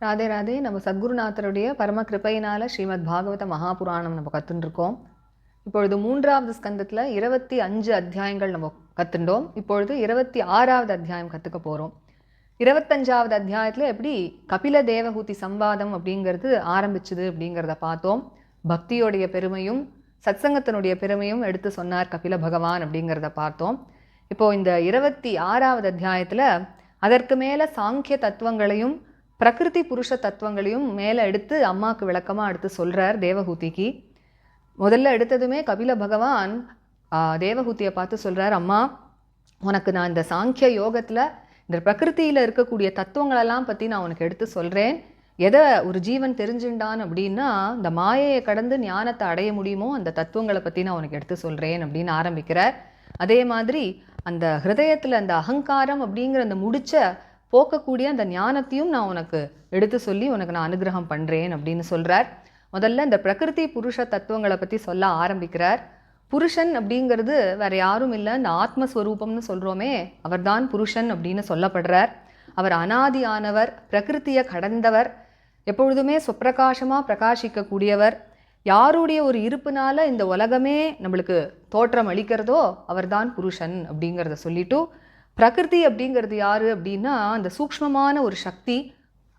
ராதே ராதே. நம்ம சத்குருநாதருடைய பரம கிருபையினால ஸ்ரீமத் பாகவத மகாபுராணம் நம்ம கற்றுருக்கோம். இப்பொழுது 3வது ஸ்கந்தத்தில் 25 அத்தியாயங்கள் நம்ம கற்றுண்டோம். இப்பொழுது 26வது அத்தியாயம் கற்றுக்க போகிறோம். 25வது அத்தியாயத்தில் எப்படி கபில தேவஹூதி சம்வாதம் அப்படிங்கிறது ஆரம்பிச்சுது அப்படிங்கிறத பார்த்தோம். பக்தியோடைய பெருமையும் சத்சங்கத்தினுடைய பெருமையும் எடுத்து சொன்னார் கபில பகவான் அப்படிங்கிறத பார்த்தோம். இப்போது இந்த 26வது அத்தியாயத்தில் அதற்கு மேலே சாங்கிய தத்துவங்களையும் பிரகிருதி புருஷ தத்துவங்களையும் மேலே எடுத்து அம்மாவுக்கு விளக்கமாக எடுத்து சொல்கிறார் தேவஹூதிக்கு. முதல்ல எடுத்ததுமே கபில பகவான் தேவஹூதியை பார்த்து சொல்கிறார், அம்மா உனக்கு நான் இந்த சாங்கிய யோகத்தில் இந்த பிரகிருத்தியில் இருக்கக்கூடிய தத்துவங்களெல்லாம் பற்றி நான் உனக்கு எடுத்து சொல்கிறேன். எதை ஒரு ஜீவன் தெரிஞ்சுண்டான் அப்படின்னா இந்த மாயையை கடந்து ஞானத்தை அடைய முடியுமோ அந்த தத்துவங்களை பற்றி நான் உனக்கு எடுத்து சொல்கிறேன் அப்படின்னு ஆரம்பிக்கிறார். அதே மாதிரி அந்த ஹிருதயத்தில் அந்த அகங்காரம் அப்படிங்கிற அந்த முடிச்ச போக்கக்கூடிய அந்த ஞானத்தையும் நான் உனக்கு எடுத்து சொல்லி உனக்கு நான் அனுகிரகம் பண்ணுறேன் அப்படின்னு சொல்கிறார். முதல்ல இந்த பிரகிருதி புருஷ தத்துவங்களை பற்றி சொல்ல ஆரம்பிக்கிறார். புருஷன் அப்படிங்கிறது வேறு யாரும் இல்லை, இந்த ஆத்மஸ்வரூபம்னு சொல்கிறோமே அவர்தான் புருஷன் அப்படின்னு சொல்லப்படுறார். அவர் அனாதியானவர், பிரகிருத்தியை கடந்தவர், எப்பொழுதுமே சுப்பிரகாசமாக பிரகாசிக்கக்கூடியவர். யாருடைய ஒரு இருப்புனால இந்த உலகமே நம்மளுக்கு தோற்றம் அளிக்கிறதோ அவர்தான் புருஷன் அப்படிங்கிறத சொல்லிட்டு, பிரகிருதி அப்படிங்கிறது யாரு அப்படின்னா அந்த சூக்ஷ்மமான ஒரு சக்தி,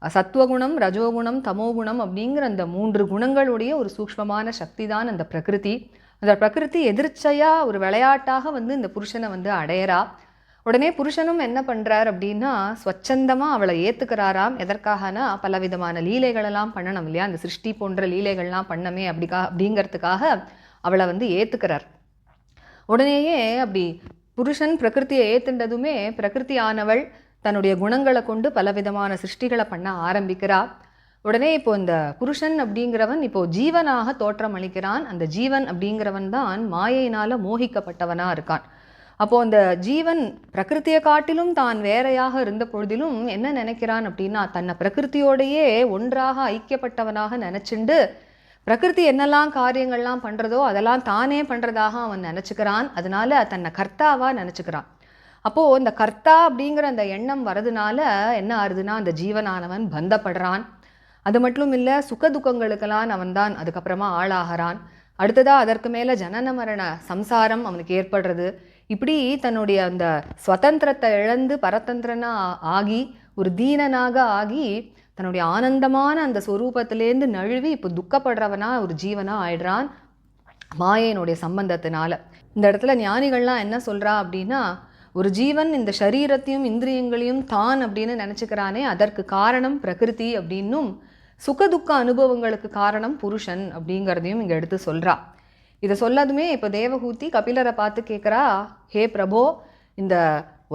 சத்துவகுணம், ரஜோகுணம், தமோகுணம் அப்படிங்கிற அந்த 3 குணங்களுடைய ஒரு சூக்ஷ்மமான சக்தி தான் அந்த பிரகிருதி. அந்த பிரகிருதி எதிர்ச்சையாக ஒரு விளையாட்டாக இந்த புருஷனை அடையறா. உடனே புருஷனும் என்ன பண்ணுறார் அப்படின்னா ஸ்வச்சந்தமாக அவளை ஏற்றுக்கிறாராம். எதற்காகனா பலவிதமான லீலைகளெல்லாம் பண்ணணும் இல்லையா, அந்த சிருஷ்டி போன்ற லீலைகள்லாம் பண்ணமே அப்படிங்கிறதுக்காக அவளை ஏற்றுக்கிறார். உடனேயே அப்படி புருஷன் பிரகிருத்தியை ஏத்துண்டதுமே பிரகிருதி ஆனவள் தன்னுடைய குணங்களை கொண்டு பலவிதமான சிருஷ்டிகளை பண்ண ஆரம்பிக்கிறா. உடனே இப்போ இந்த புருஷன் அப்படிங்கிறவன் இப்போ ஜீவனாக தோற்றம் அளிக்கிறான். அந்த ஜீவன் அப்படிங்கிறவன் தான் மாயையினால மோகிக்கப்பட்டவனாக இருக்கான். அப்போது அந்த ஜீவன் பிரகிருத்தியை காட்டிலும் தான் வேறையாக இருந்த பொழுதிலும் என்ன நினைக்கிறான் அப்படின்னா தன்னை பிரகிருத்தியோடையே ஒன்றாக ஐக்கியப்பட்டவனாக நினச்சிண்டு பிரகிருதி என்னெல்லாம் காரியங்கள்லாம் பண்ணுறதோ அதெல்லாம் தானே பண்ணுறதாக அவன் நினச்சிக்கிறான். அதனால தன்னை கர்த்தாவாக நினச்சிக்கிறான். அப்போது இந்த கர்த்தா அப்படிங்கிற அந்த எண்ணம் வரதுனால என்ன ஆகுதுன்னா அந்த ஜீவனானவன் பந்தப்படுறான். அது மட்டும் இல்லை, சுகதுக்கங்களுக்கெல்லாம் அவன் தான் அதுக்கப்புறமா ஆளாகிறான். அடுத்ததாக அதற்கு மேலே ஜனன மரண சம்சாரம் அவனுக்கு ஏற்படுறது. இப்படி தன்னுடைய அந்த ஸ்வதந்திரத்தை இழந்து பரதந்திரனாக ஆகி ஒரு தீனனாக ஆகி தன்னுடைய ஆனந்தமான அந்த ஸ்வரூபத்திலேருந்து நழுவி இப்போ துக்கப்படுறவனா ஒரு ஜீவனாக ஆயிடுறான் மாயையினுடைய சம்பந்தத்தினால. இந்த இடத்துல ஞானிகள்லாம் என்ன சொல்கிறா அப்படின்னா ஒரு ஜீவன் இந்த சரீரத்தையும் இந்திரியங்களையும் தான் அப்படின்னு நினச்சிக்கிறானே அதற்கு காரணம் பிரகிருதி அப்படின்னும் சுகதுக்க அனுபவங்களுக்கு காரணம் புருஷன் அப்படிங்கிறதையும் இங்கே எடுத்து சொல்கிறா. இதை சொல்லாதுமே இப்போ தேவஹூதி கபிலரை பார்த்து கேட்குறா, ஹே பிரபோ, இந்த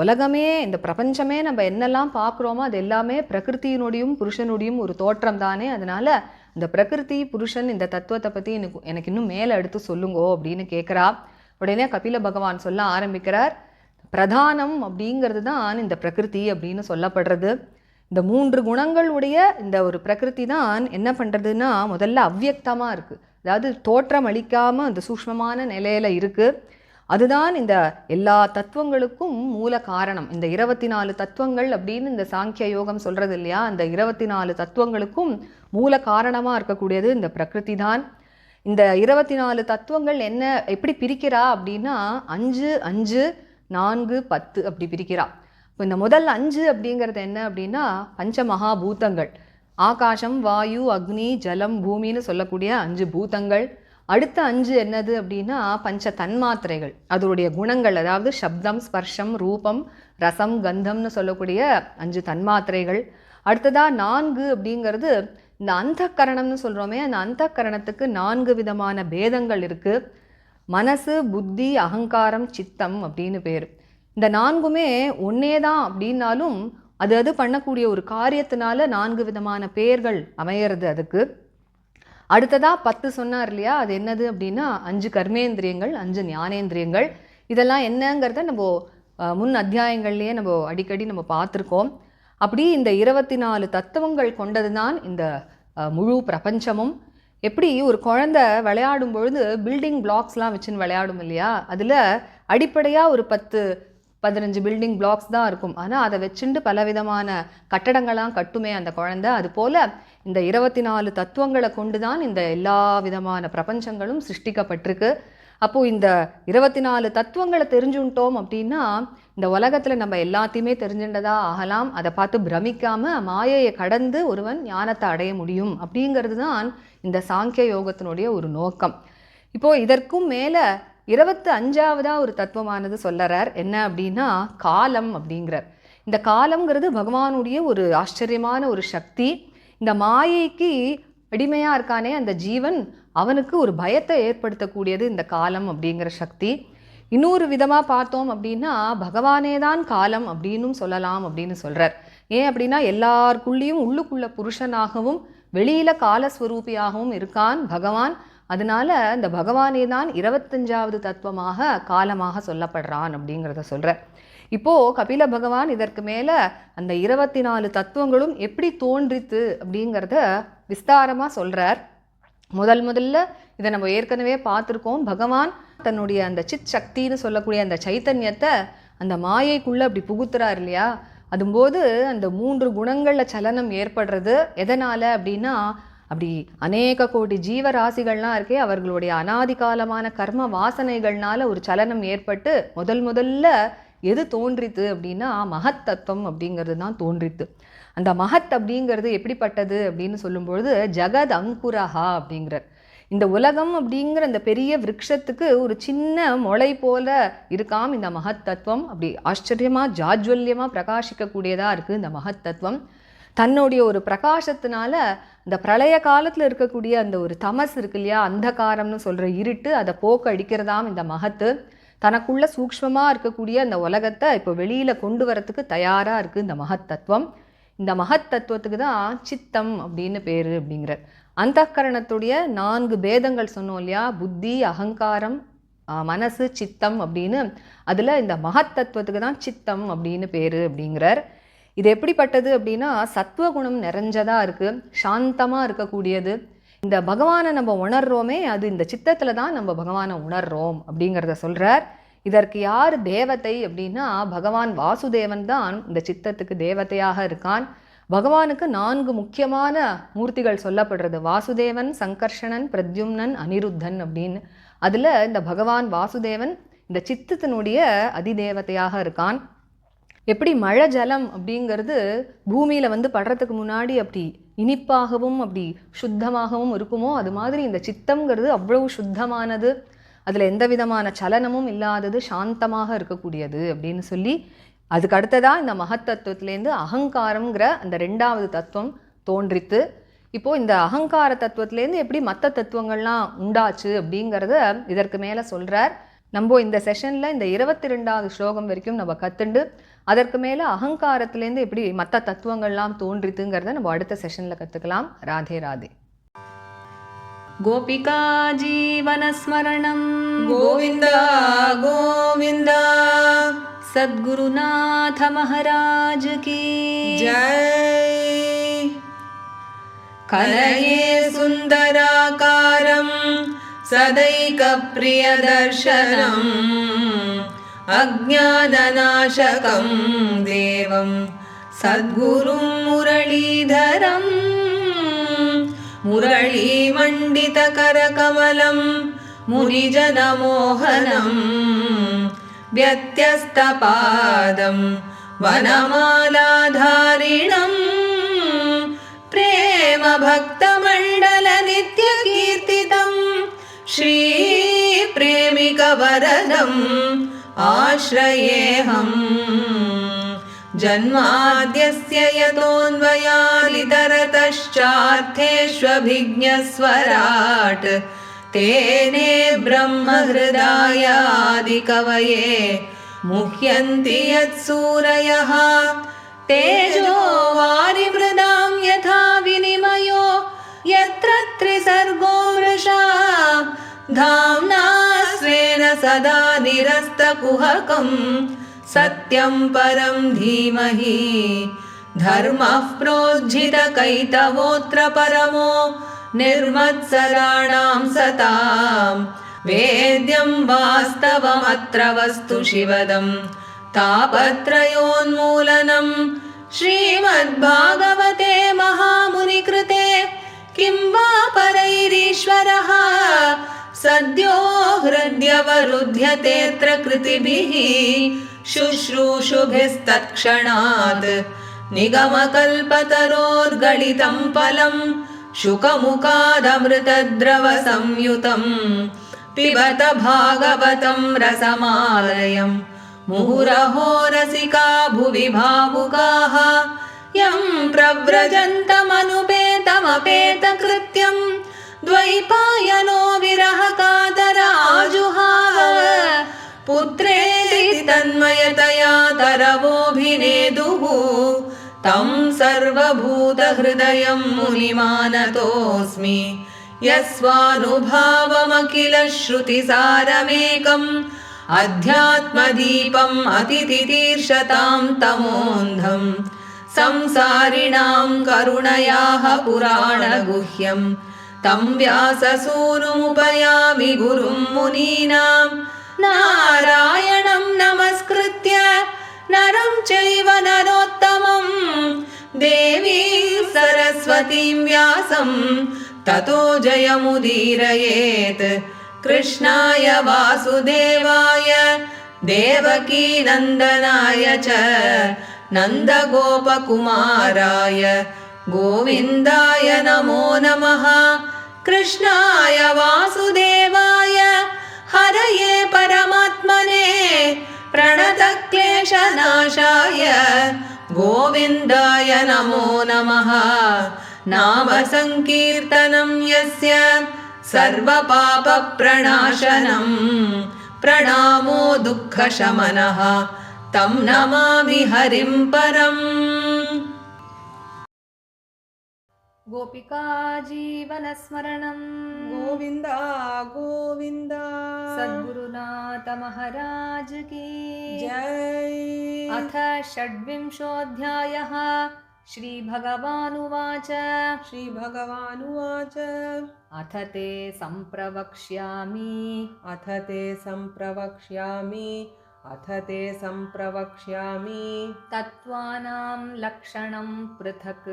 உலகமே இந்த பிரபஞ்சமே நம்ம என்னெல்லாம் பார்க்குறோமோ அது எல்லாமே பிரகிருத்தியினுடையும் புருஷனுடையும் ஒரு தோற்றம் தானே. அதனால் இந்த பிரகிருதி புருஷன் இந்த தத்துவத்தை பற்றி எனக்கு இன்னும் மேலே எடுத்து சொல்லுங்கோ அப்படின்னு கேட்குறா. உடனே கபில பகவான் சொல்ல ஆரம்பிக்கிறார், பிரதானம் அப்படிங்கிறது தான் இந்த பிரகிருதி அப்படின்னு சொல்லப்படுறது. இந்த 3 குணங்களுடைய இந்த ஒரு பிரகிருதி தான் என்ன பண்ணுறதுன்னா முதல்ல அவ்வியக்தமாக இருக்குது, அதாவது தோற்றம் அளிக்காமல் அந்த சூக்ஷ்மமான நிலையில் இருக்குது. அதுதான் இந்த எல்லா தத்துவங்களுக்கும் மூல காரணம். இந்த 24 தத்துவங்கள் அப்படின்னு இந்த சாங்கிய யோகம் சொல்கிறது இல்லையா, அந்த 24 தத்துவங்களுக்கும் மூல காரணமாக இருக்கக்கூடியது இந்த பிரகிருதி தான். இந்த 24 தத்துவங்கள் என்ன எப்படி பிரிக்கிறா அப்படின்னா 5, 5, 4, 10 அப்படி பிரிக்கிறா. இப்போ இந்த முதல் 5 அப்படிங்கிறது என்ன அப்படின்னா பஞ்ச மகாபூதங்கள், ஆகாசம், வாயு, அக்னி, ஜலம், பூமின்னு சொல்லக்கூடிய 5 பூதங்கள். அடுத்த 5 என்னது அப்படின்னா பஞ்ச தன்மாத்திரைகள், அதனுடைய குணங்கள், அதாவது சப்தம், ஸ்பர்ஷம், ரூபம், ரசம், கந்தம்னு சொல்லக்கூடிய 5 தன்மாத்திரைகள். அடுத்ததாக 4 அப்படிங்கிறது இந்த அந்தக்கரணம்னு சொல்கிறோமே, அந்த அந்தக்கரணத்துக்கு 4 விதமான பேதங்கள் இருக்குது. மனசு, புத்தி, அகங்காரம், சித்தம் அப்படின்னு பேர். இந்த 4மே ஒன்னே தான் அப்படின்னாலும் அது பண்ணக்கூடிய ஒரு காரியத்தினால 4 விதமான பேர்கள் அமையிறது அதுக்கு. அடுத்ததாக 10 சொன்னார் இல்லையா, அது என்னது அப்படின்னா 5 கர்மேந்திரியங்கள், 5 ஞானேந்திரியங்கள். இதெல்லாம் என்னங்கிறத நம்ம முன் அத்தியாயங்கள்லேயே நம்ம அடிக்கடி நம்ம பார்த்துருக்கோம். அப்படி இந்த 24 தத்துவங்கள் கொண்டது தான் இந்த முழு பிரபஞ்சமும். எப்படி ஒரு குழந்தை விளையாடும் பொழுது பில்டிங் பிளாக்ஸ்லாம் வச்சுன்னு விளையாடும் இல்லையா, அதில் அடிப்படையாக ஒரு 10 15 பில்டிங் பிளாக்ஸ் தான் இருக்கும். ஆனால் அதை வச்சுட்டு பலவிதமான கட்டடங்களாம் கட்டுமே அந்த குழந்தை. அதுபோல் இந்த 24 தத்துவங்களை கொண்டு தான் இந்த எல்லா விதமான பிரபஞ்சங்களும் சிருஷ்டிக்கப்பட்டிருக்கு. அப்போது இந்த 24 தத்துவங்களை தெரிஞ்சுட்டோம் அப்படின்னா இந்த உலகத்தில் நம்ம எல்லாத்தையுமே தெரிஞ்சுட்டதா ஆகலாம். அதை பார்த்து பிரமிக்காமல் மாயையை கடந்து ஒருவன் ஞானத்தை அடைய முடியும் அப்படிங்கிறது தான் இந்த சாங்கிய யோகத்தினுடைய ஒரு நோக்கம். இப்போது இதற்கும் மேலே 25ஆவதா ஒரு தத்துவமானது சொல்லறார். என்ன அப்படின்னா காலம் அப்படிங்கிறார். இந்த காலம்ங்கிறது பகவானுடைய ஒரு ஆச்சரியமான ஒரு சக்தி. இந்த மாயைக்கு அடிமையாக இருக்கானே அந்த ஜீவன், அவனுக்கு ஒரு பயத்தை ஏற்படுத்தக்கூடியது இந்த காலம் அப்படிங்கிற சக்தி. இன்னொரு விதமாக பார்த்தோம் அப்படின்னா பகவானே தான் காலம் அப்படின்னும் சொல்லலாம் அப்படின்னு சொல்கிறார். ஏன் அப்படின்னா எல்லாருக்குள்ளேயும் உள்ளுக்குள்ள புருஷனாகவும் வெளியில் காலஸ்வரூபியாகவும் இருக்கான் பகவான். அதனால இந்த பகவானே தான் 25ஆவது தத்துவமாக காலமாக சொல்லப்படுறான் அப்படிங்கிறத சொல்கிறார். இப்போது கபில பகவான் இதற்கு மேலே அந்த 24 தத்துவங்களும் எப்படி தோன்றித்து அப்படிங்கிறத விஸ்தாரமாக சொல்கிறார். முதல்ல இதை நம்ம ஏற்கனவே பார்த்துருக்கோம். பகவான் தன்னுடைய அந்த சித் சக்தின்னு சொல்லக்கூடிய அந்த சைத்தன்யத்தை அந்த மாயைக்குள்ளே அப்படி புகுத்துறார் இல்லையா. அதும்போது அந்த 3 குணங்களில் சலனம் ஏற்படுறது எதனால் அப்படின்னா அப்படி அநேக கோடி ஜீவராசிகள்லாம் இருக்கே, அவர்களுடைய அனாதி காலமான கர்ம வாசனைகள்னால ஒரு சலனம் ஏற்பட்டு முதல்ல எது தோன்றித்து அப்படின்னா மகத் தத்துவம் அப்படிங்கிறது தான் தோன்றித்து. அந்த மகத் அப்படிங்கிறது எப்படிப்பட்டது அப்படின்னு சொல்லும்பொழுது ஜகத் அங்குரஹா அப்படிங்கிறார். இந்த உலகம் அப்படிங்கிற அந்த பெரிய விருட்சத்துக்கு ஒரு சின்ன முளை போல இருக்காம் இந்த மகத் தத்துவம். அப்படி ஆச்சரியமாக ஜாஜ்வல்யமாக பிரகாசிக்கக்கூடியதாக இருக்குது இந்த மகத் தத்துவம். தன்னுடைய ஒரு பிரகாசத்தினால இந்த பிரளய காலத்தில் இருக்கக்கூடிய அந்த ஒரு தமஸ் இருக்கு இல்லையா, அந்தகாரம்னு சொல்கிற இருட்டு, அதை போக்க அடிக்கிறதாம் இந்த மகத்து. தனக்குள்ள சூக்ஷ்மமாக இருக்கக்கூடிய அந்த உலகத்தை இப்போ வெளியில் கொண்டு வரத்துக்கு தயாராக இருக்குது இந்த மகத் தத்துவம். இந்த மகத் தத்துவத்துக்கு தான் சித்தம் அப்படின்னு பேர் அப்படிங்கிறார். அந்தக்கரணத்துடைய 4 பேதங்கள் சொன்னோம் இல்லையா, புத்தி, அகங்காரம், மனசு, சித்தம் அப்படின்னு. அதில் இந்த மகத் தத்துவத்துக்கு தான் சித்தம் அப்படின்னு பேர் அப்படிங்கிறார். இது எப்படிப்பட்டது அப்படின்னா சத்துவகுணம் நிறைஞ்சதாக இருக்குது, சாந்தமாக இருக்கக்கூடியது. இந்த பகவானை நம்ம உணர்றோமே அது இந்த சித்தத்தில் தான் நம்ம பகவானை உணர்றோம் அப்படிங்கிறத சொல்கிறார். இதற்கு யார் தேவதை அப்படின்னா பகவான் வாசுதேவன் தான் இந்த சித்தத்துக்கு தேவதையாக இருக்கான். பகவானுக்கு 4 முக்கியமான மூர்த்திகள் சொல்லப்படுறது. வாசுதேவன், சங்கர்ஷணன், பிரத்யும்னன், அனிருத்தன் அப்படின்னு. அதில் இந்த பகவான் வாசுதேவன் இந்த சித்தத்தினுடைய அதிதேவதையாக இருக்கான். எப்படி மழை ஜலம் அப்படிங்கிறது பூமியில் வந்து படுறதுக்கு முன்னாடி அப்படி இனிப்பாகவும் அப்படி சுத்தமாகவும் இருக்குமோ, அது மாதிரி இந்த சித்தம்ங்கிறது அவ்வளவு சுத்தமானது, அதில் எந்த விதமான சலனமும் இல்லாதது, சாந்தமாக இருக்கக்கூடியது அப்படின்னு சொல்லி அதுக்கு அடுத்ததாக இந்த மகத்தத்துவத்திலேருந்து அகங்காரங்கிற அந்த 2வது தத்துவம் தோன்றித்து. இப்போது இந்த அகங்கார தத்துவத்திலேருந்து எப்படி மற்ற தத்துவங்கள்லாம் உண்டாச்சு அப்படிங்கிறத இதற்கு மேலே சொல்கிறார். நம்ம இந்த செஷனில் இந்த 22வது ஸ்லோகம் வரைக்கும் நம்ம கற்றுண்டு அதற்கு மேலே அகங்காரத்திலேருந்து எப்படி மற்ற தத்துவங்கள்லாம் தோன்றித்துங்கிறத நம்ம அடுத்த செஷனில் கற்றுக்கலாம். ராதே ராதே. கோபிகா ஜீவனஸ்மரணம் கோவிந்தா கோவிந்தா. சத்குருநாத மகாராஜ் கி ஜெய். கலயே சுந்தராகாரம் சதைக பிரியதர்சனம் அஜ்ஞானநாசகம் தேவம் சத்குரும் முரளீதரம் முரளீமண்டிதகரகமலம் முனிஜனமோகனம் व्यत्यस्तपादं वनमालाधारिणं प्रेमभक्तमण्डलनित्यकीर्तितं श्रीप्रेमिकवरदम् आश्रयेऽहम्। जन्माद्यस्य यतोऽन्वयादितरतश्चार्थेष्वभिज्ञस्वराट् तेने ब्रह्महृदायादिकवये मुह्यन्ति यत्सूरयः। तेजो वारिमृदां यथा विनिमयो यत्र त्रिसर्गो मृषा धाम्ना स्वेन सदा निरस्तकुहकं सत्यं परं धीमहि। धर्मः प्रोज्झितकैतवोऽत्र परमो निर्मत्सराणां सतां वेद्यं वास्तवमत्र वस्तु शिवदं तापत्रयोन्मूलनम् श्रीमद्भागवते महामुनिकृते किं वा परैरीश्वरः सद्यो हृद्यवरुध्यतेऽत्र कृतिभिः शुश्रूषुभिस्तत्क्षणात् निगमकल्पतरोर्गलितं फलं शुकमुखादमृतद्रवसंयुतं पिबत भागवतं रसमालयं मुहुरहो रसिका भुवि भावुकाः यं प्रव्रजन्तमनुपेतमपेतकृत्यं द्वैपायनो विरहकातराजुहाव पुत्रेति तन्मयतया तरवोऽभिनेदुः तं सर्वभूतहृदयं मुनिमानतोऽस्मि यस्वानुभावमखिल श्रुतिसारमेकम् अध्यात्मदीपम् अतितितीर्षतां तमोऽन्धम् संसारिणां करुणयाः पुराणगुह्यं तं व्याससूनुमुपयामि गुरुं मुनीनां नारायणं नमस्कृत्य नरं चैव नरोत्तमं देवीं सरस्वतीं व्यासं ततो जयमुदीरयेत् कृष्णाय वासुदेवाय देवकीनन्दनाय च नन्दगोपकुमाराय गोविन्दाय नमो नमः कृष्णाय वासुदेवाय हरये परमात्मने प्रणतक्लेशनाशाय गोविन्दाय नमो नमः नाम संकीर्तनं यस्य सर्वपापप्रणाशनं प्रणामो दुःखशमनः तं नमामि हरिं परम्। गोपिका जीवनस्मरणं गोविन्द गोविन्द सद्गुरुनाथ महाराज की जय। अथ षड्विंशोऽध्यायः श्रीभगवानुवाच श्रीभगवानुवाच अथ ते सम्प्रवक्ष्यामि अथ ते सम्प्रवक्ष्यामि तत्त्वानां लक्षणं पृथक्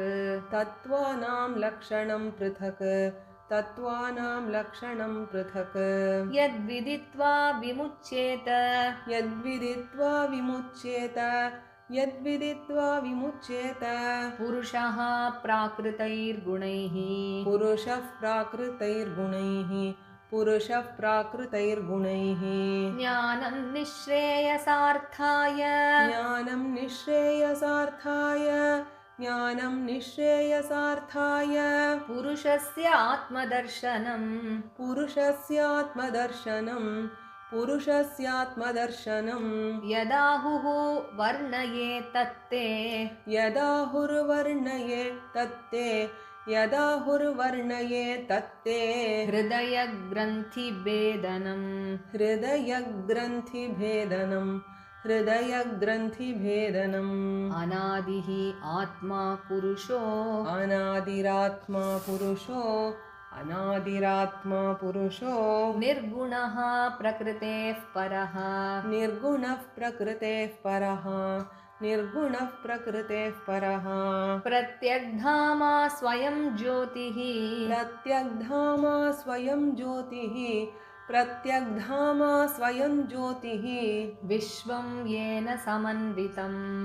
यद्विदित्वा विमुच्येत पुरुषः प्राकृतैर्गुणैः ज्ञानं निःश्रेयसार्थाय पुरुषस्य आत्मदर्शनं यदाहुः वर्णये तत्ते हृदयग्रन्थिभेदनम् अनादिः आत्मा पुरुषो निर्गुणः प्रकृतेः परः प्रत्यग्धामा स्वयं ज्योतिः विश्वं येन समन्वितं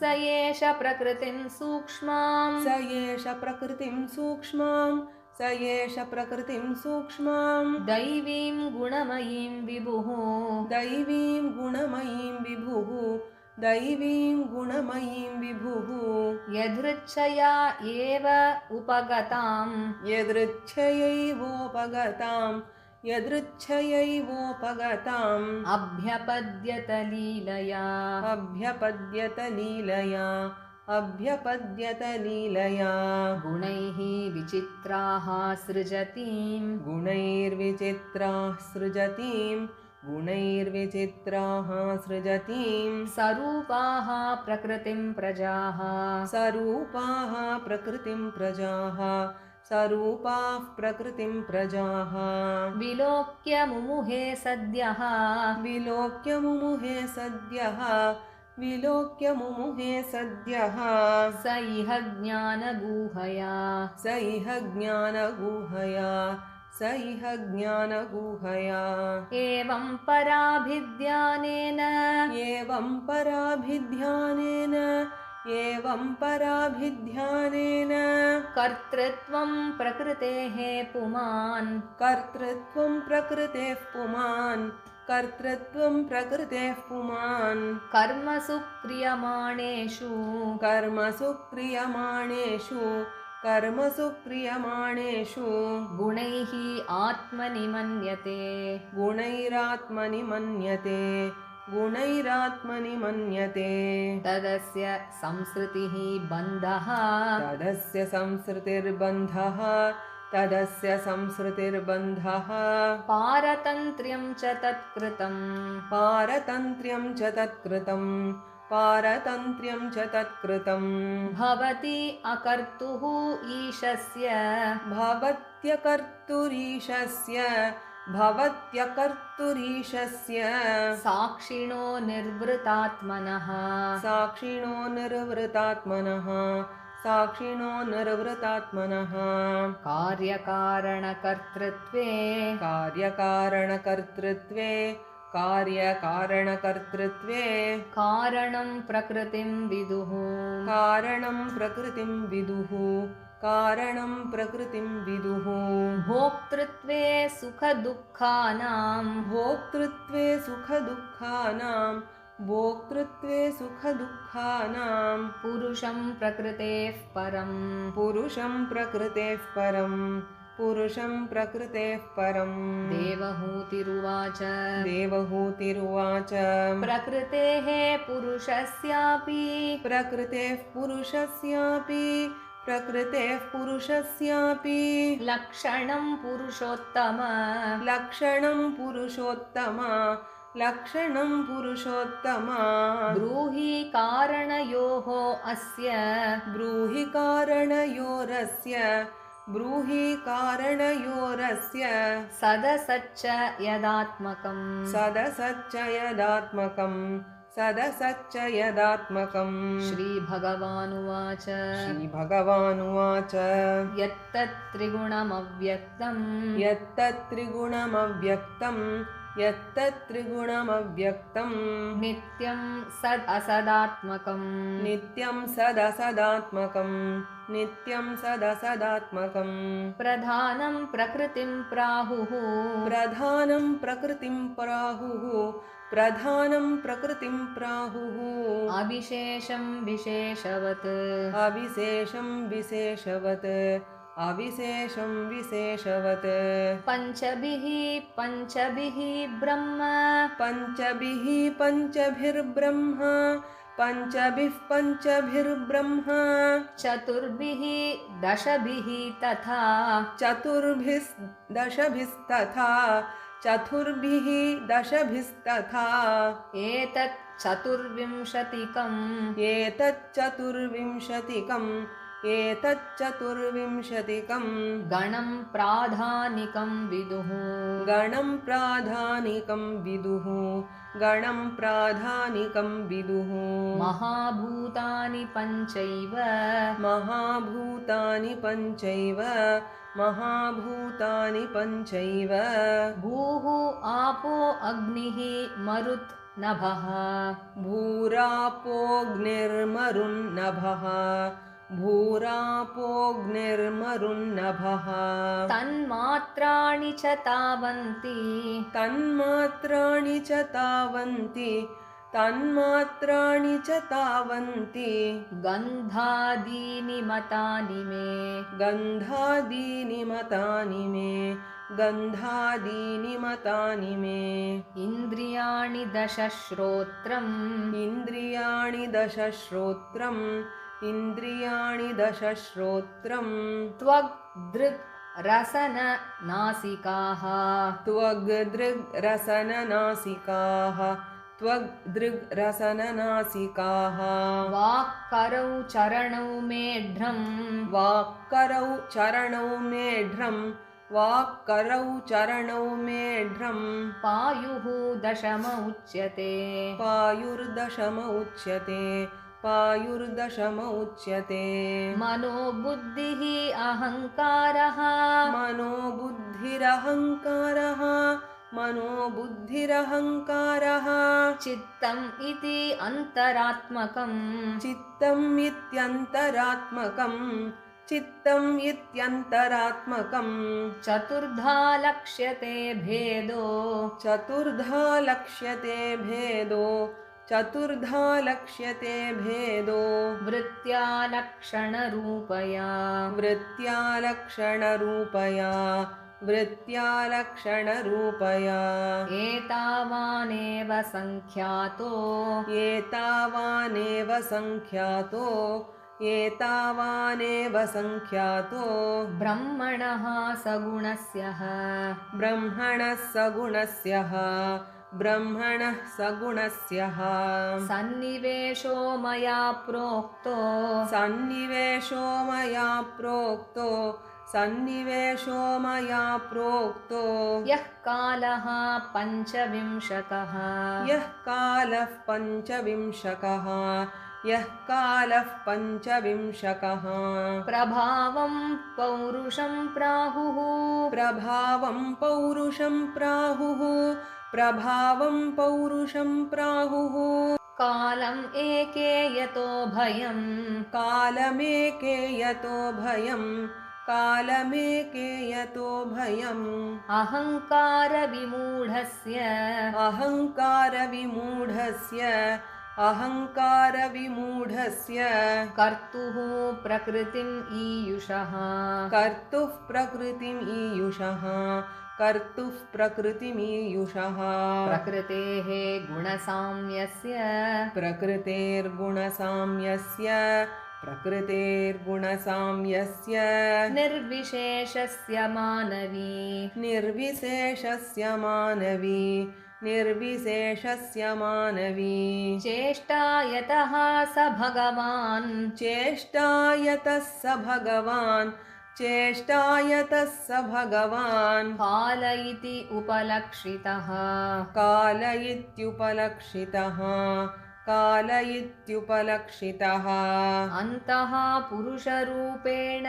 स एष प्रकृतिं सूक्ष्मां दैवीं गुणमयीं विभुः यदृच्छया एव उपगताम् अभ्यपद्यत लीलया गुणैः विचित्राः सृजतीं सरूपाः प्रकृतिं प्रजाः सरूपाः प्रकृतिं प्रजाः विलोक्य मुमुहे सद्यः विलोक्य मुमुहे सद्यः विलोक्य मुमुहे सद्यः स इह ज्ञानगूहया स इह ज्ञानगूहया स इह ज्ञानगूहया एवं पराभिध्यानेन एवं पराभिध्यानेन कर्तृत्वं प्रकृतेः पुमान् कर्तृत्वं प्रकृतेः पुमान् कर्तृत्वं प्रकृतेः पुमान् कर्मसु क्रियमाणेषु कर्मसु क्रियमाणेषु गुणैः आत्मनि मन्यते गुणैरात्मनि मन्यते तदस्य संसृतिः बन्धः तदस्य संसृतिर्बन्धः पारतन्त्र्यं च तत्कृतं भवति अकर्तुः भवत्यकर्तुरीशस्य साक्षिणो निर्वृतात्मनः कार्यकारणकर्तृत्वे कारणं प्रकृतिं विदुः भोक्तृत्वे सुखदुःखानां पुरुषं प्रकृतेः परम् देवहूतिरुवाच प्रकृतेः पुरुषस्यापि लक्षणं पुरुषोत्तम ब्रूहि कारणयोः अस्य सदसच्च यदात्मकम् श्रीभगवानुवाच यत्तत्त्रिगुणमव्यक्तं नित्यं सदसदात्मकं प्रधानं प्रकृतिं प्राहुः अविशेषं विशेषवत् पञ्चभिः पञ्चभिर्ब्रह्म चतुर्भिः दशभिः तथा एतत् चतुर्विंशतिकं गणं प्राधानिकं विदुः महाभूतानि पञ्चैव भूः आपो अग्निः मरुत् नभः भूरापोऽग्निर्मरुन्नभः तन्मात्राणि च तावन्ति गन्धादीनि मतानि मे इन्द्रियाणि दशश्रोत्रम् त्वग्दृक् रसननासिकाः त्वग्दृग्रसननासिकाः वाक्करौ चरणौ मेढ्रं वाक्करौ चरणौ मेढ्रं वाक्करौ चरणौ मेढ्रं पायुः दशम उच्यते पायुर्दशम उच्यते पायुर्दशम उच्यते मनोबुद्धिः अहङ्कारः मनोबुद्धिरहङ्कारः मनोबुद्धिरहङ्कारः चित्तम् इति अन्तरात्मकम् चित्तम् इत्यन्तरात्मकम् चित्तम् इत्यन्तरात्मकम् चतुर्धा लक्ष्यते भेदो चतुर्धा लक्ष्यते भेदो चतुर्धा लक्ष्यते भेदो वृत्त्या लक्षणरूपया वृत्त्यालक्षणरूपया वृत्त्यालक्षणरूपया एतावानेव सङ्ख्यातो एतावानेव सङ्ख्यातो एतावानेव सङ्ख्यातो ब्रह्मणः सगुणस्यः ब्रह्मणः सगुणस्यः ब्रह्मणः सगुणस्यः सन्निवेशो मया प्रोक्तो सन्निवेशो मया प्रोक्तो सन्निवेशो मया प्रोक्तो यः कालः पञ्चविंशकः यः कालः पञ्चविंशकः यः कालः पञ्चविंशकः प्रभावं पौरुषं प्राहुः प्रभावं पौरुषं प्राहुः प्रभावं पौरुषं प्राहुः कालम् एके यतो भयम् कालमेके यतो भयम् कालमेके यतो भयम् अहङ्कारविमूढस्य अहङ्कारविमूढस्य अहङ्कारविमूढस्य कर्तुः प्रकृतिम् ईयुषः कर्तुः प्रकृतिम् ईयुषः कर्तुः प्रकृतिमीयुषः प्रकृतेः गुणसाम्यस्य प्रकृतेर्गुणसाम्यस्य प्रकृतेर्गुणसाम्यस्य निर्विशेषस्य मानवी निर्विशेषस्य मानवी निर्विशेषस्य मानवी चेष्टा यतः स भगवान् चेष्टायतः स भगवान् चेष्टायतः स भगवान् काल इति उपलक्षितः काल इत्युपलक्षितः काल इत्युपलक्षितः अन्तः पुरुषरूपेण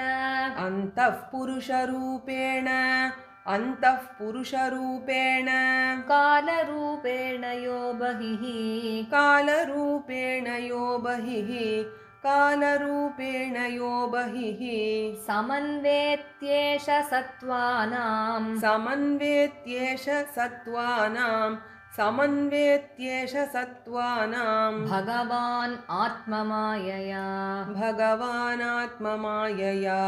अन्तः पुरुषरूपेण अन्तः पुरुषरूपेण कालरूपेण यो बहिः कालरूपेण यो बहिः कालरूपेण यो बहिः समन्वेत्येष सत्त्वानां समन्वेत्येष सत्त्वानां समन्वेत्येष सत्त्वानां भगवान् आत्ममायया भगवानात्ममायया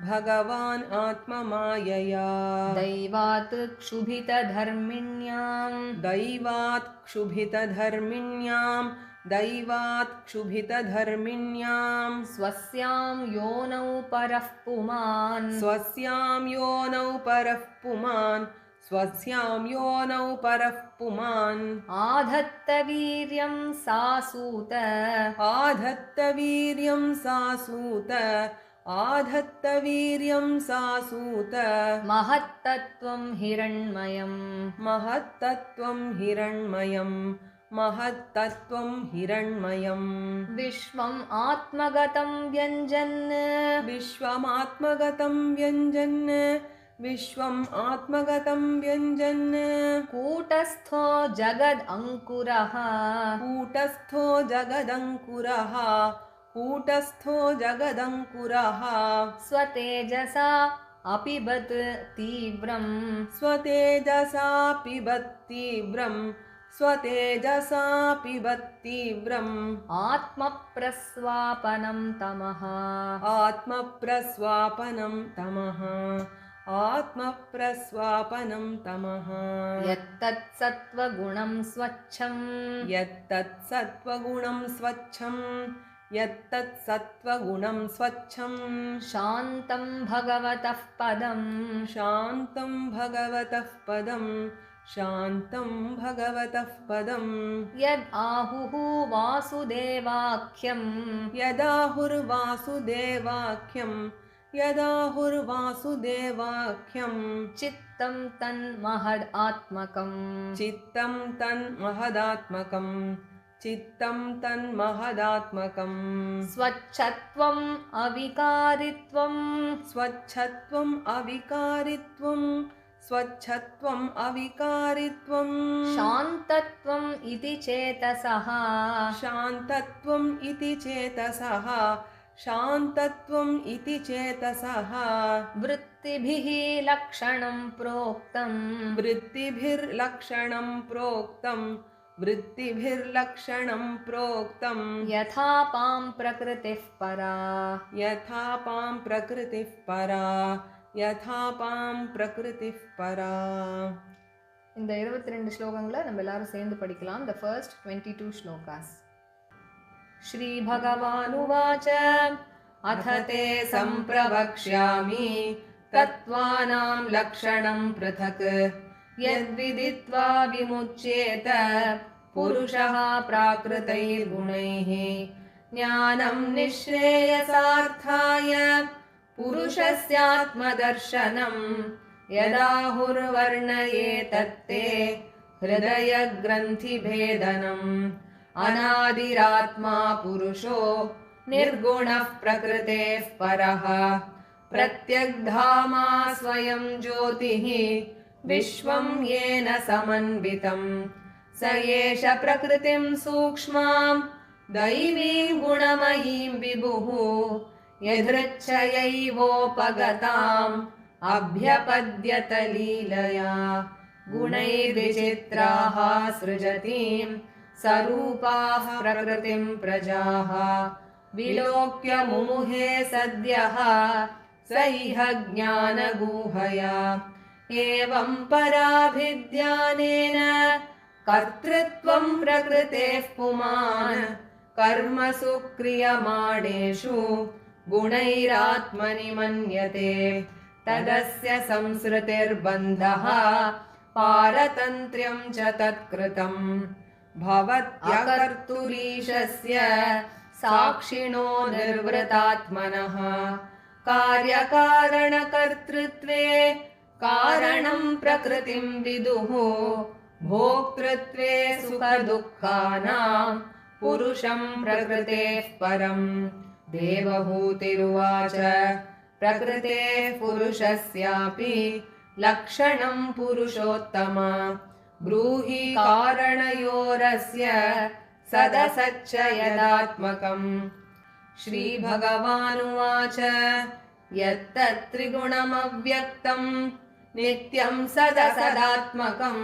भगवान् आत्ममायया दैवात् क्षुभितधर्मिण्यां दैवात् क्षुभितधर्मिण्यां दैवात् क्षुभितधर्मिण्यां स्वस्यां योनौ परः पुमान् स्वस्यां योनौ परः पुमान् स्वस्यां योनौ परः पुमान् आधत्तवीर्यं सासूत आधत्तवीर्यं सासूत आधत्तवीर्यं सासूत महत्तत्त्वं हिरण्मयम् महत्तत्त्वं हिरण्मयम् महत्तत्त्वं हिरण्मयम् विश्वम् आत्मगतं व्यञ्जन् विश्वमात्मगतं व्यञ्जन् विश्वम् आत्मगतं व्यञ्जन् कूटस्थो जगदङ्कुरः कूटस्थो जगदङ्कुरः कूटस्थो जगदङ्कुरः स्वतेजसा अपिबत् तीव्रम् स्वतेजसा पिबत् तीव्रम् स्वतेजसा पिबत् तीव्रम् आत्मप्रस्वापनं तमः आत्मप्रस्वापनं तमः आत्मप्रस्वापनं तमः यत्तत् सत्त्वगुणं स्वच्छं यत्तत् सत्त्वगुणं स्वच्छं यत्तत् सत्त्वगुणं स्वच्छं शान्तं भगवतः पदं शान्तं भगवतः पदं शान्तं भगवतः पदम् यद् आहुः वासुदेवाख्यं यदाहुर्वासुदेवाख्यं चित्तं तन्महदात्मकम् चित्तं तन्महदात्मकम् स्वच्छत्वम् स्वच्छत्वम् अविकारित्वम् शान्तत्वम् इति चेतसः वृत्तिभिः लक्षणं प्रोक्तम् यथापां प्रकृतिः परा இந்த 22 ஸ்லோகங்களை நம்ம எல்லாரும் சேர்ந்து படிக்கலாம். The first 22 shlokas. श्री भगवानुवाच अथ ते सम्प्रवक्ष्यामि तत्त्वानां लक्षणं पृथक् यद्विदित्वा विमुच्येत पुरुषः प्राकृतैर्गुणैः ज्ञानं निःश्रेयसार्थाय पुरुषस्यात्मदर्शनं यदाहुर्वर्णयेतत्ते हृदयग्रन्थिभेदनम् अनादिरात्मा पुरुषो निर्गुणः प्रकृतेः परः प्रत्यग्धामा स्वयं ज्योतिः विश्वं येन समन्वितं स एष प्रकृतिं सूक्ष्मां दैवीं गुणमयीं विभुः यदृच्छयैवोपगताम् अभ्यपद्यत लीलया गुणैर्विचित्राः सृजतीं सरूपाः प्रकृतिं प्रजाः विलोक्य मुमुहे सद्यः स इह ज्ञानगूहया एवं पराभिज्ञानेन कर्तृत्वं प्रकृतेः पुमान् कर्मसु क्रियमाणेषु गुणैरात्मनि मन्यते तदस्य संसृतिर्बन्धः पारतन्त्र्यं च तत्कृतम् भवत्यकर्तुरीशस्य साक्षिणो निर्वृतात्मनः कार्यकारणकर्तृत्वे कारणं प्रकृतिं विदुः भोक्तृत्वे सुखदुःखानां पुरुषं प्रकृतेः परम् देवहूतिरुवाच प्रकृतेः पुरुषस्यापि लक्षणं पुरुषोत्तम ब्रूहि कारणयोरस्य सदसच्च यदात्मकम् श्रीभगवानुवाच यत्तत्त्रिगुणमव्यक्तं नित्यं सदसदात्मकं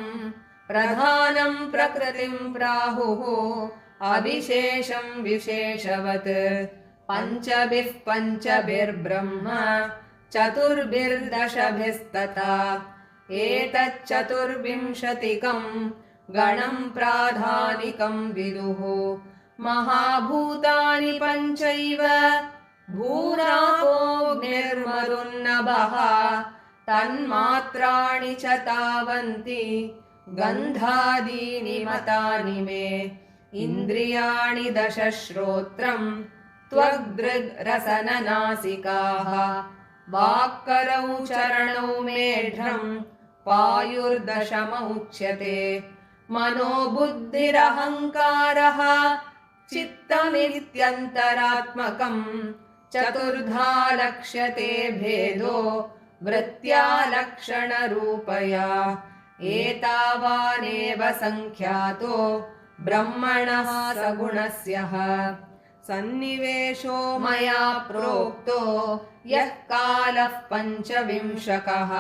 प्रधानं प्रकृतिं प्राहुः अविशेषं विशेषवत् पञ्चभिः पञ्चभिर्ब्रह्म चतुर्भिर्दशभिस्तथा एतच्चतुर्विंशतिकं गणं प्राधानिकं विदुः महाभूतानि पञ्चैव भूरापोऽग्निर्मरुन्नभः तन्मात्राणि च तावन्ति गन्धादीनि मतानि मे इन्द्रियाणि दश श्रोत्रं त्वग्दृग्रसननासिकाः वाक्करौ चरणौ मेढ्रं पायुर्दशमौच्यते मनोबुद्धिरहङ्कारः चित्तमित्यन्तरात्मकं चतुर्धा लक्ष्यते भेदो वृत्त्या लक्षणरूपया एतावानेव सङ्ख्यातो ब्रह्मणः सगुणस्यः सन्निवेशो मया प्रोक्तो यः कालः पञ्चविंशकः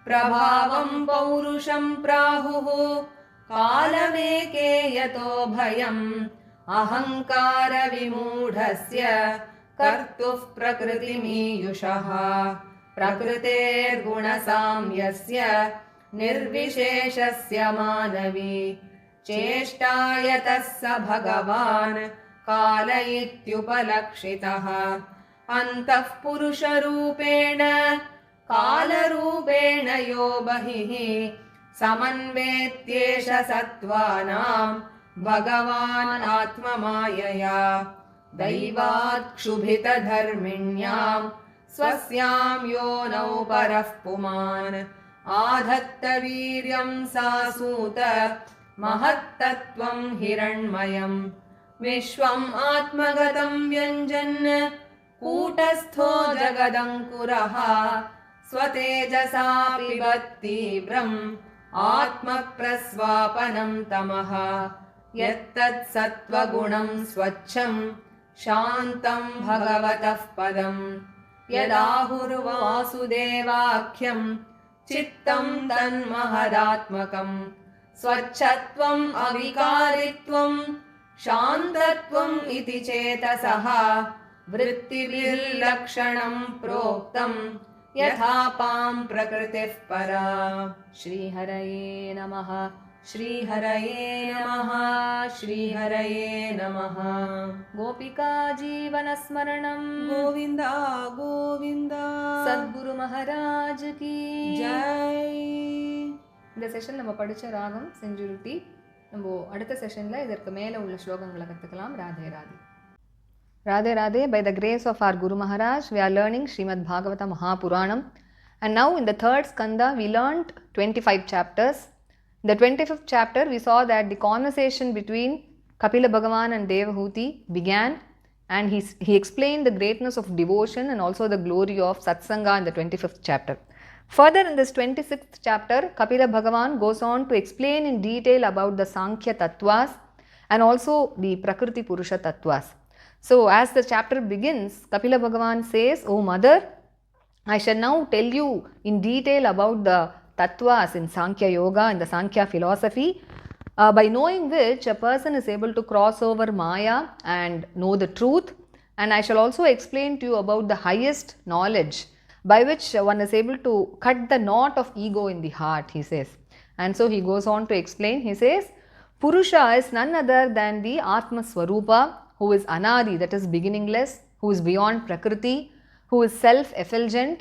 प्रभावं पौरुषं प्राहुः कालमेके यतो भयम् अहङ्कारविमूढस्य कर्तुः प्रकृतिमीयुषः प्रकृतेर्गुणसाम्यस्य निर्विशेषस्य मानवी चेष्टायतः स भगवान् काल इत्युपलक्षितः अन्तः पुरुषरूपेण कालरूपेण यो बहिः समन्वेत्येष सत्त्वानां भगवान् आत्ममायया दैवात् क्षुभितधर्मिण्यां स्वस्यां योनौ परः पुमान् आधत्तवीर्यं सासूत महत्तत्त्वं हिरण्मयम् विश्वम् आत्मगतं व्यञ्जन् कूटस्थो जगदङ्कुरः स्वतेजसा पिबत्तीव्रम् आत्मप्रस्वापनं तमः यत्तत् सत्त्वगुणं स्वच्छं शान्तं भगवतः पदम् यदाहुर्वासुदेवाख्यं चित्तं तन्महदात्मकं स्वच्छत्वम् अविकारित्वं शान्तत्वम् इति चेतसः वृत्तिभिर्लक्षणं प्रोक्तं यथापां प्रकृतिः परा। श्रीहरये नमः, श्रीहरये नमः, श्रीहरये नमः। गोपिका जीवनस्मरणं गोविन्द गोविन्द சத்குரு மகாராஜ் கி जय। இந்த செஷன் நம்ம படிச்ச ராகம் செஞ்சுருட்டி. நம்ம அடுத்த செஷன்ல இதற்கு மேல உள்ள ஸ்லோகங்களை கத்துக்கலாம். Radhe Radhe. Radhe Radhe, by the grace of our Guru Maharaj, we are learning Srimad Bhagavata Mahapuranam. And now in the third skanda, we learnt 25 chapters. In the 25th chapter, we saw that the conversation between Kapila Bhagavan and Devahuti began, and he explained the greatness of devotion and also the glory of Satsanga in the 25th chapter. Further, in this 26th chapter, Kapila Bhagavan goes on to explain in detail about the Sankhya Tattvas and also the Prakriti Purusha Tattvas. So, as the chapter begins, Kapila Bhagavan says, "O mother, I shall now tell you in detail about the tattvas in Sankhya Yoga, in the Sankhya philosophy, by knowing which a person is able to cross over Maya and know the truth. And I shall also explain to you about the highest knowledge by which one is able to cut the knot of ego in the heart," he says. And so he goes on to explain, he says, Purusha is none other than the Atma Swarupa, who is Anadi, that is beginningless, who is beyond Prakriti, who is self-effulgent,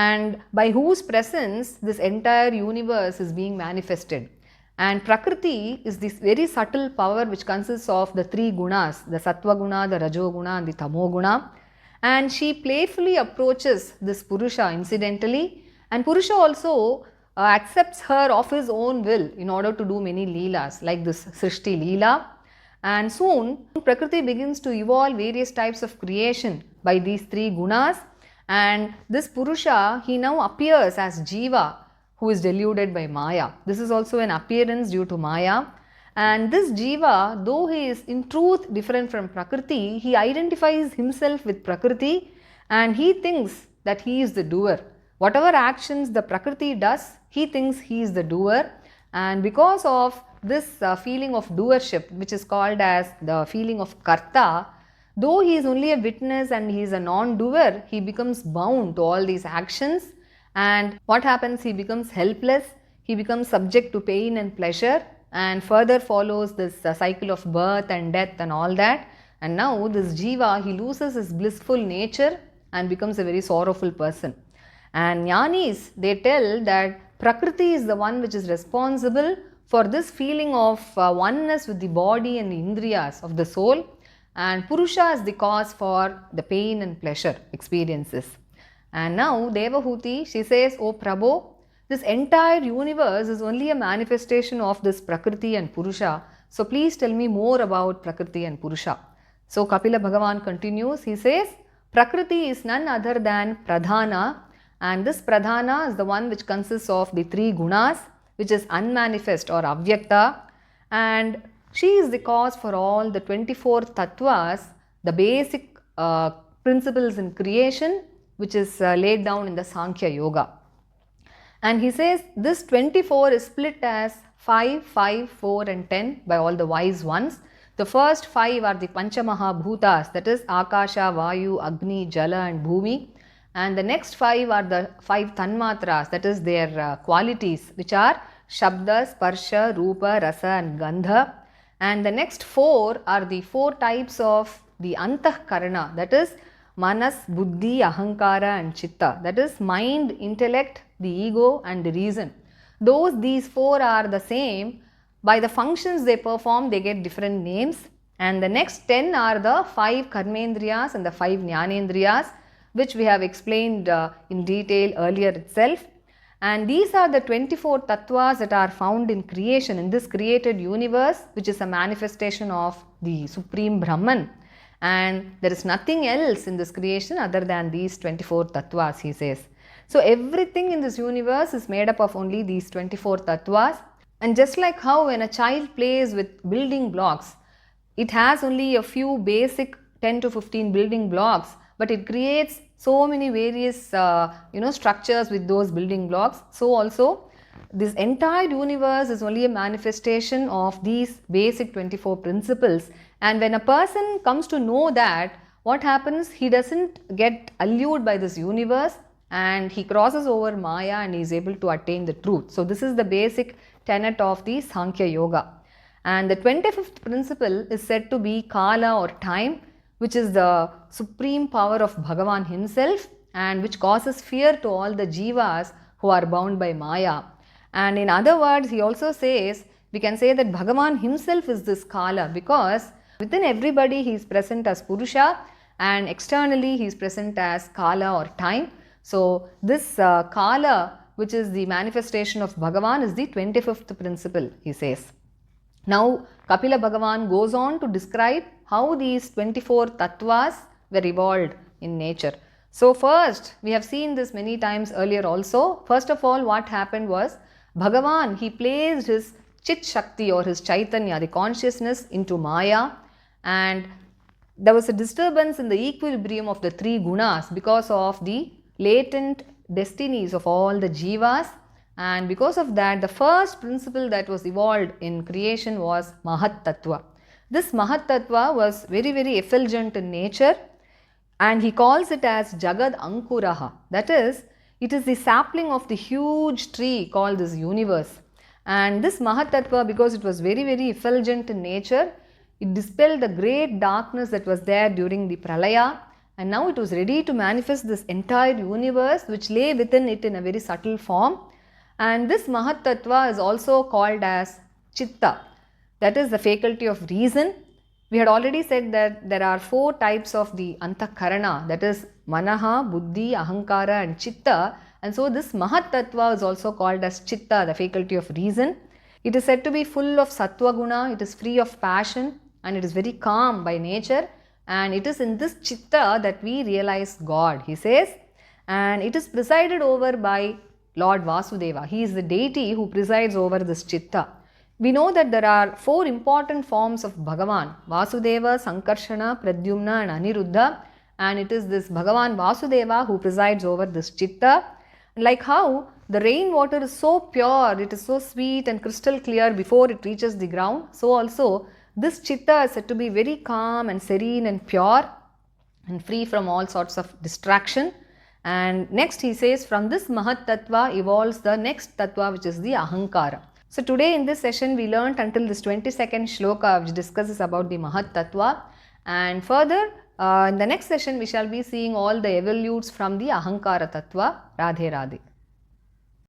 and by whose presence this entire universe is being manifested. And Prakriti is this very subtle power which consists of the three gunas, the Sattva guna, the Rajo guna and the Tamo guna. And she playfully approaches this Purusha incidentally, and Purusha also accepts her of his own will in order to do many leelas like this Srishti Leela. And soon Prakriti begins to evolve various types of creation by these three gunas, and this Purusha, he now appears as Jiva, who is deluded by Maya. This is also an appearance due to Maya. And this Jiva, though he is in truth different from Prakriti, he identifies himself with Prakriti and he thinks that he is the doer. Whatever actions the Prakriti does, he thinks he is the doer, and because of this feeling of doership, which is called as the feeling of Karta, though he is only a witness and he is a non-doer, he becomes bound to all these actions. And what happens? He becomes helpless, he becomes subject to pain and pleasure, and further follows this cycle of birth and death and all that. And now this Jiva, he loses his blissful nature and becomes a very sorrowful person. And Jnanis, they tell that Prakriti is the one which is responsible for this feeling of oneness with the body and the indriyas of the soul, and Purusha is the cause for the pain and pleasure experiences. And now Devahuti, she says, "O Prabhu, this entire universe is only a manifestation of this Prakriti and Purusha, so please tell me more about Prakriti and Purusha." So Kapila Bhagavan continues, he says, Prakriti is none other than Pradhana, and this Pradhana is the one which consists of the three gunas, which is unmanifest or avyakta, and she is the cause for all the 24 tattvas, the basic principles in creation, which is laid down in the Sankhya Yoga. And he says this 24 is split as 5, 5, 4 and 10 by all the wise ones. The first 5 are the Panchamaha Bhutas, that is Akasha, Vayu, Agni, Jala and Bhumi. And the next 5 are the 5 Tanmatras, that is their qualities, which are Shabda, Sparsha, Rupa, Rasa and Gandha. And the next 4 are the 4 types of the Antahkarana, that is Manas, Buddhi, Ahankara and Chitta, that is mind, intellect, the ego and the reason. these four are the same, by the functions they perform, they get different names. And the next 10 are the 5 karmendriyas and the 5 jnanendriyas, which we have explained in detail earlier itself. And these are the 24 tattvas that are found in creation, in this created universe, which is a manifestation of the Supreme Brahman. And there is nothing else in this creation other than these 24 tattvas, he says. So everything in this universe is made up of only these 24 tattvas. And just like how when a child plays with building blocks, it has only a few basic 10 to 15 building blocks, but it creates so many various structures with those building blocks. So also this entire universe is only a manifestation of these basic 24 principles. And when a person comes to know that, what happens? He doesn't get allured by this universe, and he crosses over Maya and he is able to attain the truth. So this is the basic tenet of the Sankhya Yoga. And the 25th principle is said to be Kala or time, which is the supreme power of Bhagavan himself, and which causes fear to all the jivas who are bound by Maya. And in other words, he also says, we can say that Bhagavan himself is this Kala, because within everybody he is present as Purusha, and externally he is present as Kala or time. So this Kala, which is the manifestation of Bhagavan, is the 25th principle, he says. Now Kapila Bhagavan goes on to describe how these 24 tattvas were evolved in nature. So first, we have seen this many times earlier also. First of all, what happened was, Bhagavan, he placed his Chit Shakti or his Chaitanya, the consciousness, into Maya, and there was a disturbance in the equilibrium of the 3 gunas because of the latent destinies of all the jivas. And because of that, the first principle that was evolved in creation was Mahat Tattva. This Mahat Tattva was very, very effulgent in nature, and he calls it as Jagad Ankuraha. That is, it is the sapling of the huge tree called this universe. And this Mahat Tattva, because it was very, very effulgent in nature, it dispelled the great darkness that was there during the Pralaya, and now it was ready to manifest this entire universe which lay within it in a very subtle form. And this Mahat Tattva is also called as Chitta, that is the faculty of reason. We had already said that there are 4 types of the Antakarana, that is Manaha, Buddhi, Ahankara and Chitta. And so this Mahat Tattva is also called as Chitta, the faculty of reason. It is said to be full of Sattva Guna, it is free of passion, and it is very calm by nature. And it is in this Chitta that we realize God, he says. And it is presided over by Lord Vasudeva. He is the deity who presides over this Chitta. We know that there are 4 important forms of Bhagavan: Vasudeva, Sankarshana, Pradyumna and Aniruddha. And it is this Bhagavan Vasudeva who presides over this Chitta. Like how the rainwater is so pure, it is so sweet and crystal clear before it reaches the ground, so also this Chitta is said to be very calm and serene and pure and free from all sorts of distraction. And next he says, from this Mahat Tattva evolves the next Tattva, which is the Ahankara. So today in this session we learnt until this 22nd shloka, which discusses about the Mahat Tattva, and further in the next session we shall be seeing all the evolutes from the Ahankara Tattva. Radhe Radhe.